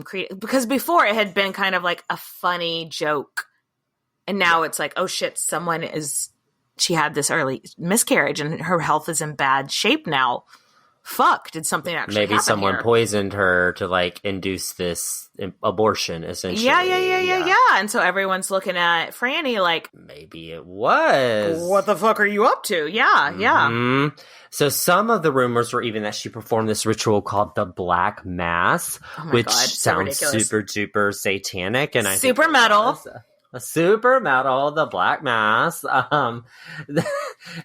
creative, because before it had been kind of like a funny joke, and now it's like, oh shit, she had this early miscarriage and her health is in bad shape now. Fuck, did something actually maybe happen someone here? Poisoned her to, like, induce this abortion, essentially. Yeah. And so everyone's looking at Franny like, maybe it was. What the fuck are you up to? Yeah. Mm-hmm. So some of the rumors were even that she performed this ritual called the Black Mass, which God, so sounds ridiculous. super duper satanic, and I Super think metal. a super metal, the Black Mass, and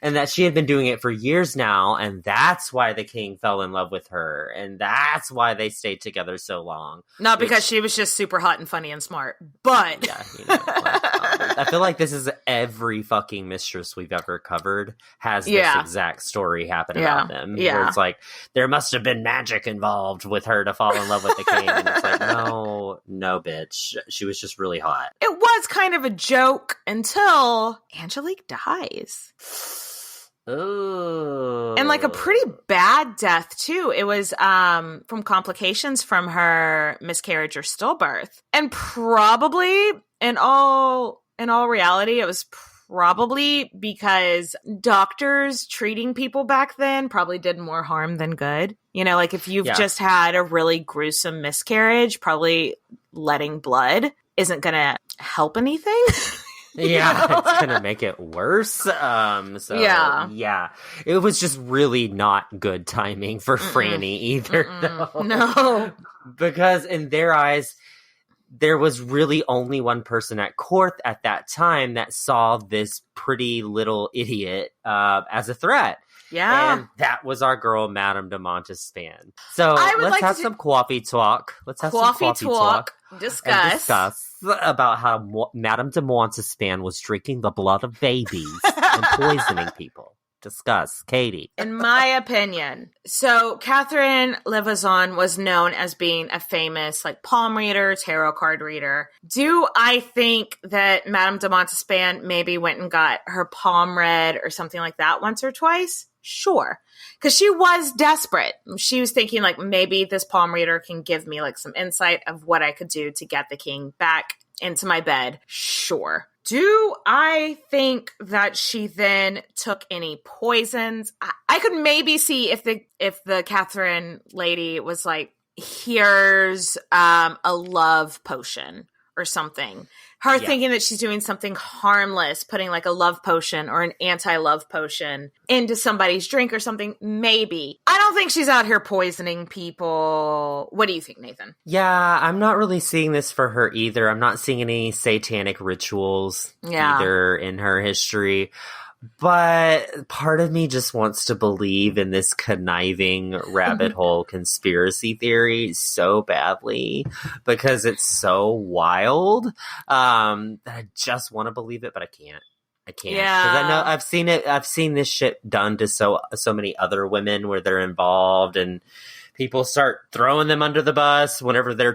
that she had been doing it for years now, and that's why the king fell in love with her, and that's why they stayed together so long. Not because she was just super hot and funny and smart, but Yeah, I feel like this is every fucking mistress we've ever covered has this exact story happen about them. Yeah. Where it's like, there must have been magic involved with her to fall in love with the king. And it's like, no, bitch. She was just really hot. it was kind of a joke until Angelique dies. Ooh. And like a pretty bad death too. It was from complications from her miscarriage or stillbirth. And probably in all reality, it was probably because doctors treating people back then probably did more harm than good. You know, like if you've just had a really gruesome miscarriage, probably letting blood isn't going to help anything. Yeah, it's gonna make it worse. Yeah, it was just really not good timing for Franny either. No, because in their eyes, there was really only one person at court at that time that saw this pretty little idiot as a threat. Yeah, and that was our girl, Madame de Montespan. So let's have some coffee talk. Let's have some coffee talk. Discuss about how Madame de Montespan was drinking the blood of babies and poisoning people. Discuss, Katie. In my opinion, so Catherine Levaison was known as being a famous like palm reader, tarot card reader. Do I think that Madame de Montespan maybe went and got her palm read or something like that once or twice? Sure. Because she was desperate. She was thinking like maybe this palm reader can give me like some insight of what I could do to get the king back into my bed. Sure. Do I think that she then took any poisons? I could maybe see if the Catherine lady was like, here's a love potion or something. Her thinking that she's doing something harmless, putting like a love potion or an anti-love potion into somebody's drink or something, maybe. I don't think she's out here poisoning people. What do you think, Nathan? Yeah, I'm not really seeing this for her either. I'm not seeing any satanic rituals either in her history. But part of me just wants to believe in this conniving rabbit hole conspiracy theory so badly because it's so wild that I just want to believe it, but I can't. Yeah. Because I know I've seen it. I've seen this shit done to so many other women where they're involved and people start throwing them under the bus whenever they're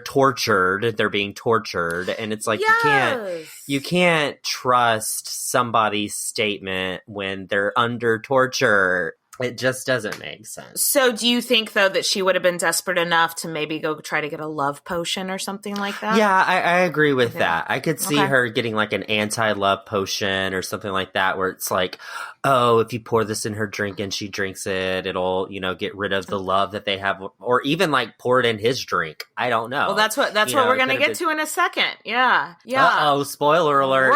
being tortured. And it's like, you can't trust somebody's statement when they're under torture. It just doesn't make sense. So do you think, though, that she would have been desperate enough to maybe go try to get a love potion or something like that? Yeah, I agree with that. I could see her getting like an anti-love potion or something like that, where it's like, oh, if you pour this in her drink and she drinks it, it'll, get rid of the love that they have, or even like pour it in his drink. I don't know. Well, that's what we're going to get to in a second. Yeah. Uh-oh, spoiler alert.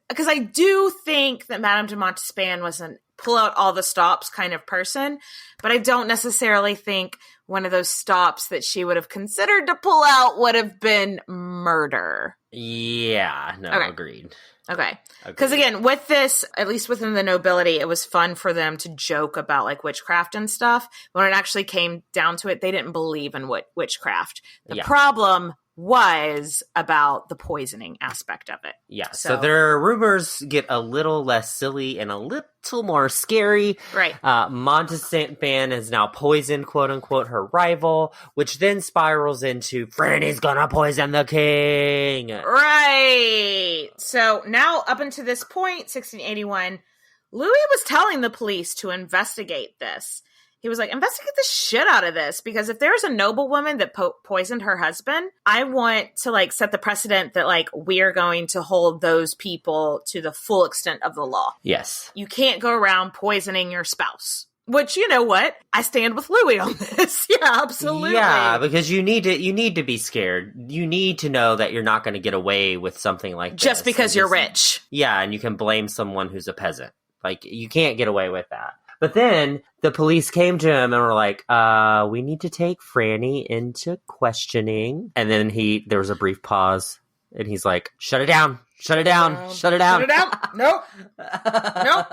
Because I do think that Madame de Montespan was an pull out all the stops kind of person, but I don't necessarily think one of those stops that she would have considered to pull out would have been murder. Yeah, no, agreed. Okay. Because again, with this, at least within the nobility, it was fun for them to joke about like witchcraft and stuff. When it actually came down to it, they didn't believe in witchcraft. The problem was about the poisoning aspect of it. Yeah, so their rumors get a little less silly and a little more scary. Right. Montespan is now poisoned, quote unquote, her rival, which then spirals into Franny's gonna poison the king. Right. So now up until this point, 1681, Louis was telling the police to investigate this. He was like, investigate the shit out of this, because if there's a noblewoman that poisoned her husband, I want to like set the precedent that like we are going to hold those people to the full extent of the law. Yes. You can't go around poisoning your spouse. Which, you know what? I stand with Louis on this. Yeah, absolutely. Yeah, because you need to be scared. You need to know that you're not going to get away with something like this. Just because you're rich. Yeah, and you can blame someone who's a peasant. Like, you can't get away with that. But then the police came to him and were like, we need to take Franny into questioning. And then there was a brief pause and he's like, shut it down. Shut it down. Shut it down. Shut it down. Nope. Nope.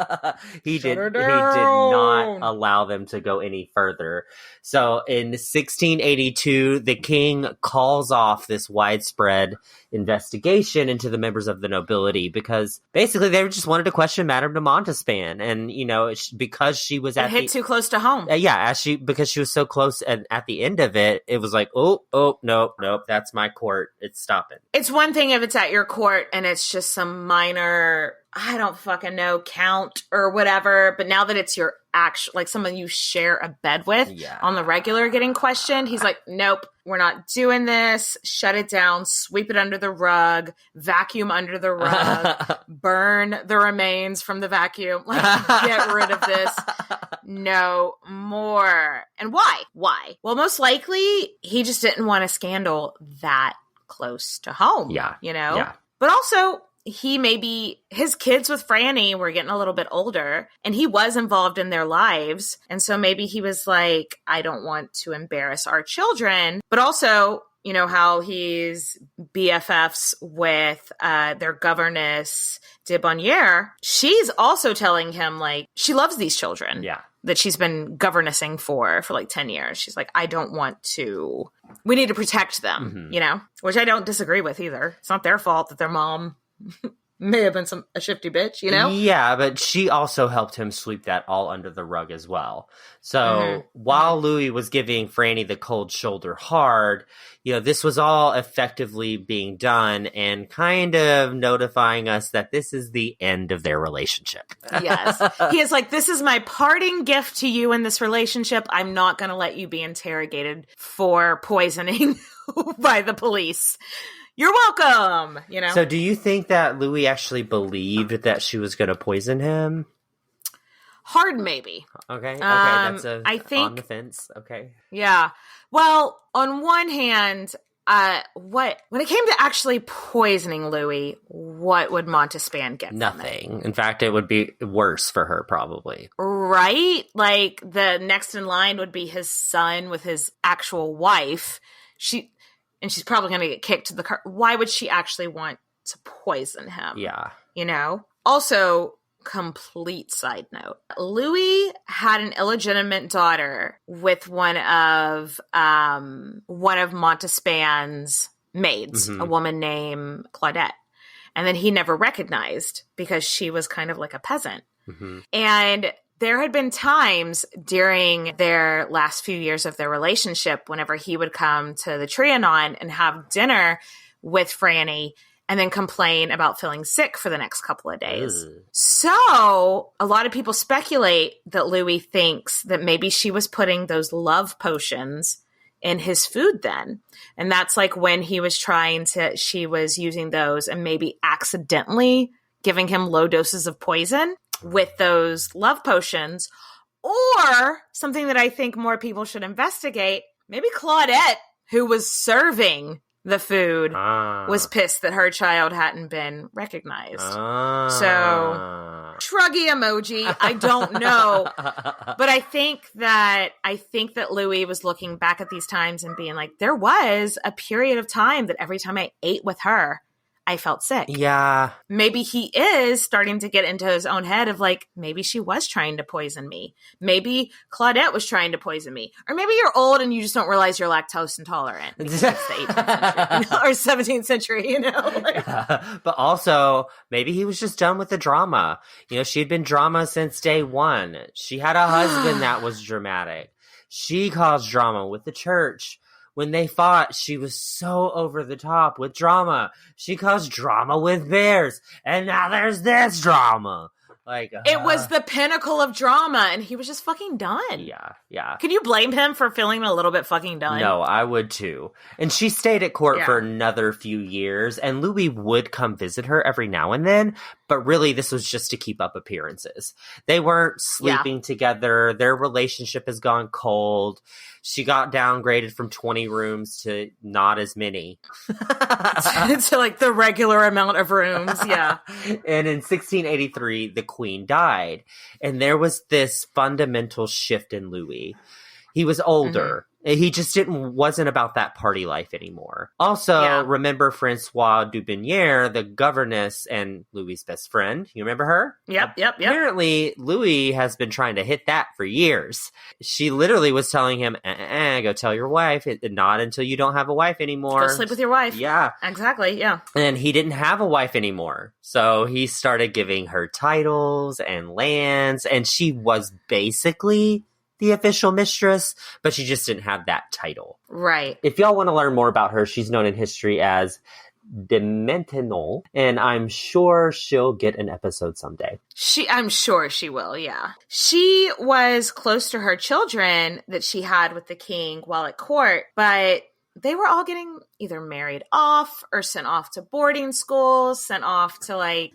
He did not allow them to go any further. So in 1682, the king calls off this widespread investigation into the members of the nobility because basically they just wanted to question Madame de Montespan. And, because she was too close to home. Because she was so close, and at the end of it, it was like, nope, that's my court. It's stopping. It's one thing if it's at your court and it's just some minor, I don't fucking know, count or whatever. But now that it's your actual, like someone you share a bed with on the regular getting questioned, he's like, nope, we're not doing this. Shut it down. Sweep it under the rug. Vacuum under the rug. Burn the remains from the vacuum. Like, get rid of this. No more. And why? Why? Well, most likely he just didn't want a scandal that close to home. Yeah. Yeah. But also, his kids with Franny were getting a little bit older and he was involved in their lives. And so maybe he was like, I don't want to embarrass our children. But also, how he's BFFs with their governess de Bonnière. She's also telling him like she loves these children. Yeah. That she's been governessing for like 10 years. She's like, we need to protect them, which I don't disagree with either. It's not their fault that their mom may have been a shifty bitch, Yeah, but she also helped him sweep that all under the rug as well. So while Louis was giving Franny the cold shoulder hard, this was all effectively being done and kind of notifying us that this is the end of their relationship. Yes. He is like, this is my parting gift to you in this relationship. I'm not going to let you be interrogated for poisoning by the police. You're welcome, So do you think that Louis actually believed that she was going to poison him? Hard, maybe. Okay, that's I think, on the fence. Okay. Yeah. Well, on one hand, when it came to actually poisoning Louis, what would Montespan get? Nothing. In fact, it would be worse for her, probably. Right? Like, the next in line would be his son with his actual wife. And she's probably going to get kicked to the car. Why would she actually want to poison him? Yeah. Also, complete side note. Louis had an illegitimate daughter with one of Montespan's maids, a woman named Claudette. And then he never recognized because she was kind of like a peasant. And there had been times during their last few years of their relationship, whenever he would come to the Trianon and have dinner with Franny, and then complain about feeling sick for the next couple of days. Ugh. So a lot of people speculate that Louis thinks that maybe she was putting those love potions in his food then. And that's like when she was using those and maybe accidentally giving him low doses of poison with those love potions. Or something that I think more people should investigate, maybe Claudette, who was serving the food, was pissed that her child hadn't been recognized. So, shruggy emoji. I don't know. But I think that Louis was looking back at these times and being like, there was a period of time that every time I ate with her, I felt sick. Yeah. Maybe he is starting to get into his own head of like, maybe she was trying to poison me. Maybe Claudette was trying to poison me. Or maybe you're old and you just don't realize you're lactose intolerant. Because it's the 18th century, or 17th century, you know? But also, maybe he was just done with the drama. She'd been drama since day one. She had a husband that was dramatic. She caused drama with the church. When they fought, she was so over the top with drama. She caused drama with bears. And now there's this drama. It was the pinnacle of drama, and he was just fucking done. Yeah. Can you blame him for feeling a little bit fucking done? No, I would too. And she stayed at court for another few years, and Louis would come visit her every now and then, but really this was just to keep up appearances. They weren't sleeping together. Their relationship has gone cold. She got downgraded from 20 rooms to not as many. To like the regular amount of rooms, yeah. And in 1683, the queen died. And there was this fundamental shift in Louis. He was older. He just wasn't about that party life anymore. Also, remember Francois Dubinière, the governess and Louis' best friend? You remember her? Yep. Apparently, Louis has been trying to hit that for years. She literally was telling him, go tell your wife, not until you don't have a wife anymore. Go sleep with your wife. Yeah. Exactly, yeah. And he didn't have a wife anymore. So he started giving her titles and lands, and she was basically the official mistress, but she just didn't have that title. Right. If y'all want to learn more about her, she's known in history as de Maintenon, and I'm sure she'll get an episode someday. I'm sure she will, yeah. She was close to her children that she had with the king while at court, but they were all getting either married off or sent off to boarding schools, sent off to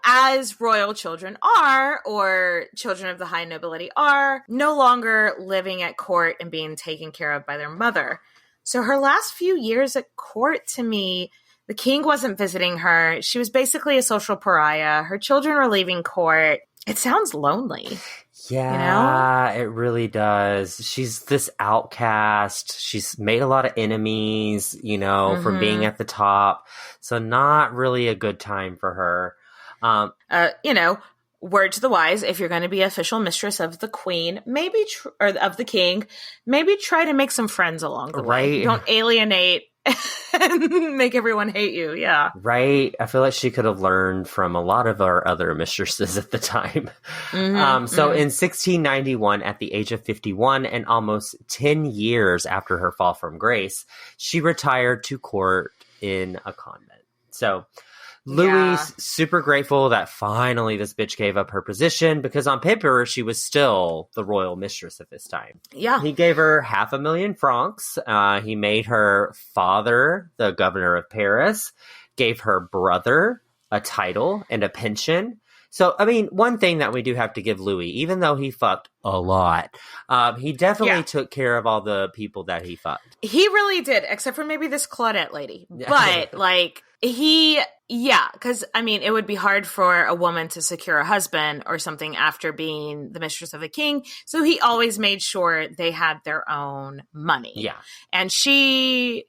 as royal children are, or children of the high nobility are, no longer living at court and being taken care of by their mother. So her last few years at court, to me, the king wasn't visiting her. She was basically a social pariah. Her children were leaving court. It sounds lonely. Yeah, it really does. She's this outcast. She's made a lot of enemies, from being at the top. So not really a good time for her. Word to the wise, if you're going to be official mistress of the queen, or of the king, maybe try to make some friends along the way. Don't alienate and make everyone hate you. Yeah. Right. I feel like she could have learned from a lot of our other mistresses at the time. In 1691, at the age of 51 and almost 10 years after her fall from grace, she retired to court in a convent. So Louis super grateful that finally this bitch gave up her position, because on paper she was still the royal mistress at this time. Yeah. He gave her 500,000 francs. He made her father the governor of Paris, gave her brother a title and a pension. So, I mean, one thing that we do have to give Louis, even though he fucked a lot, he definitely took care of all the people that he fucked. He really did, except for maybe this Claudette lady. But, because, I mean, it would be hard for a woman to secure a husband or something after being the mistress of a king. So he always made sure they had their own money. Yeah. And she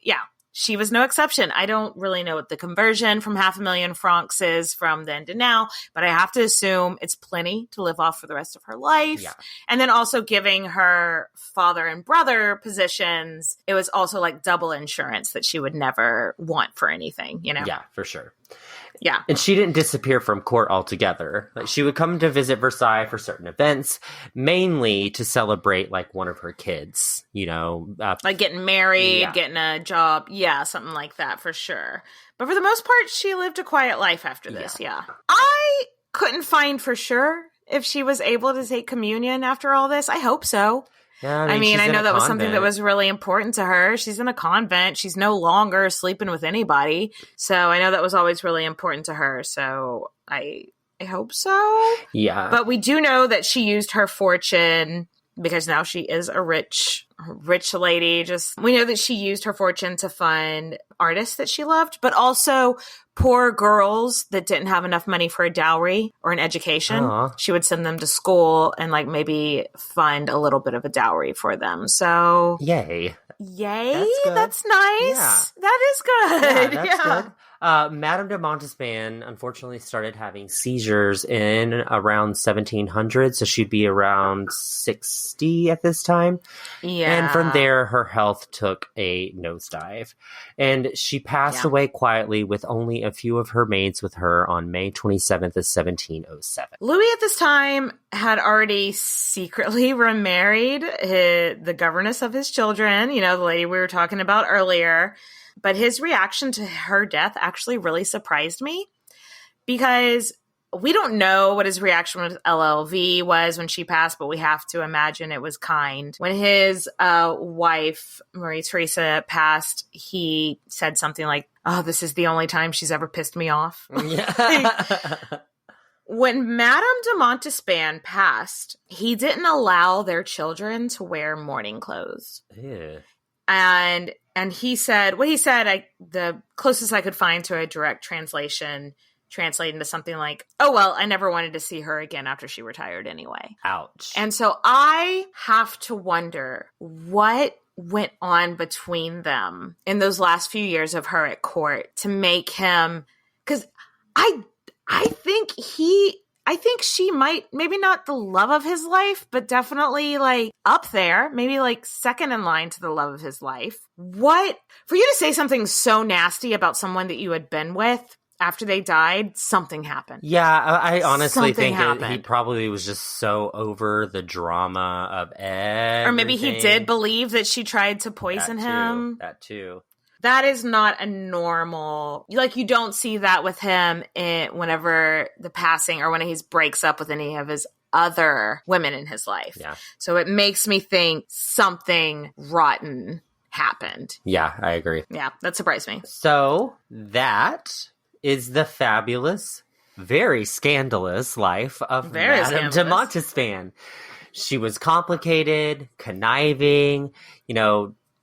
was no exception. I don't really know what the conversion from 500,000 francs is from then to now, but I have to assume it's plenty to live off for the rest of her life. Yeah. And then also giving her father and brother positions, it was also like double insurance that she would never want for anything, Yeah, for sure. Yeah. And she didn't disappear from court altogether. Like, she would come to visit Versailles for certain events, mainly to celebrate like one of her kids, like getting married, getting a job. Yeah, something like that for sure. But for the most part, she lived a quiet life after this. Yeah. I couldn't find for sure if she was able to take communion after all this. I hope so. Yeah, I mean, I know that was something that was really important to her. She's in a convent. She's no longer sleeping with anybody. So I know that was always really important to her. So I hope so. Yeah. But we do know that she used her fortune because now she is a rich lady. We know that she used her fortune to fund artists that she loved, but also poor girls that didn't have enough money for a dowry or an education. Aww. She would send them to school and like maybe fund a little bit of a dowry for them. So Yay. That's nice. Yeah. That is good. Yeah, that's good. Madame de Montespan unfortunately started having seizures in around 1700, so she'd be around 60 at this time. Yeah. And from there, her health took a nosedive. And she passed away quietly with only a few of her maids with her on May 27th of 1707. Louis at this time had already secretly remarried the governess of his children, the lady we were talking about earlier. But his reaction to her death actually really surprised me because we don't know what his reaction with LLV was when she passed, but we have to imagine it was kind. When his wife, Marie Theresa, passed, he said something like, "Oh, this is the only time she's ever pissed me off." Yeah. When Madame de Montespan passed, he didn't allow their children to wear mourning clothes. Yeah. And he said, the closest I could find to a direct translation translated into something like, "Oh, well, I never wanted to see her again after she retired anyway." Ouch. And so I have to wonder what went on between them in those last few years of her at court to make him, because I think she might, maybe not the love of his life, but definitely like up there, maybe like second in line to the love of his life. What, for you to say something so nasty about someone that you had been with after they died, something happened. Yeah, I honestly think he happened. probably was just so over the drama of everything. Or maybe he did believe that she tried to poison him. That too. That is not a normal, like you don't see that with him whenever the passing or when he breaks up with any of his other women in his life. Yeah. So it makes me think something rotten happened. Yeah, I agree. Yeah, that surprised me. So that is the fabulous, very scandalous life of Madame de Montespan. She was complicated, conniving,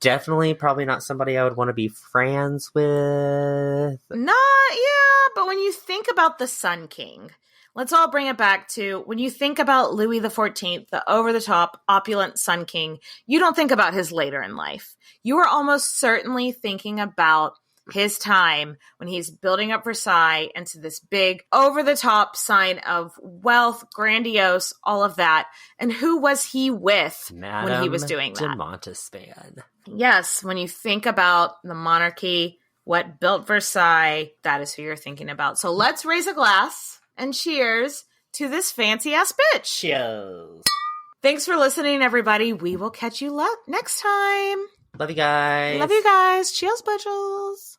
definitely probably not somebody I would want to be friends with. But when you think about the Sun King, let's all bring it back to when you think about Louis XIV, the over-the-top, opulent Sun King, you don't think about his later in life. You are almost certainly thinking about his time when he's building up Versailles into this big over-the-top sign of wealth, grandiose, all of that. And who was he with when he was doing that? Madame de Montespan. Yes, when you think about the monarchy, what built Versailles, that is who you're thinking about. So let's raise a glass and cheers to this fancy-ass bitch. Cheers. Thanks for listening, everybody. We will catch you next time. Love you guys. Love you guys. Cheers, bitches.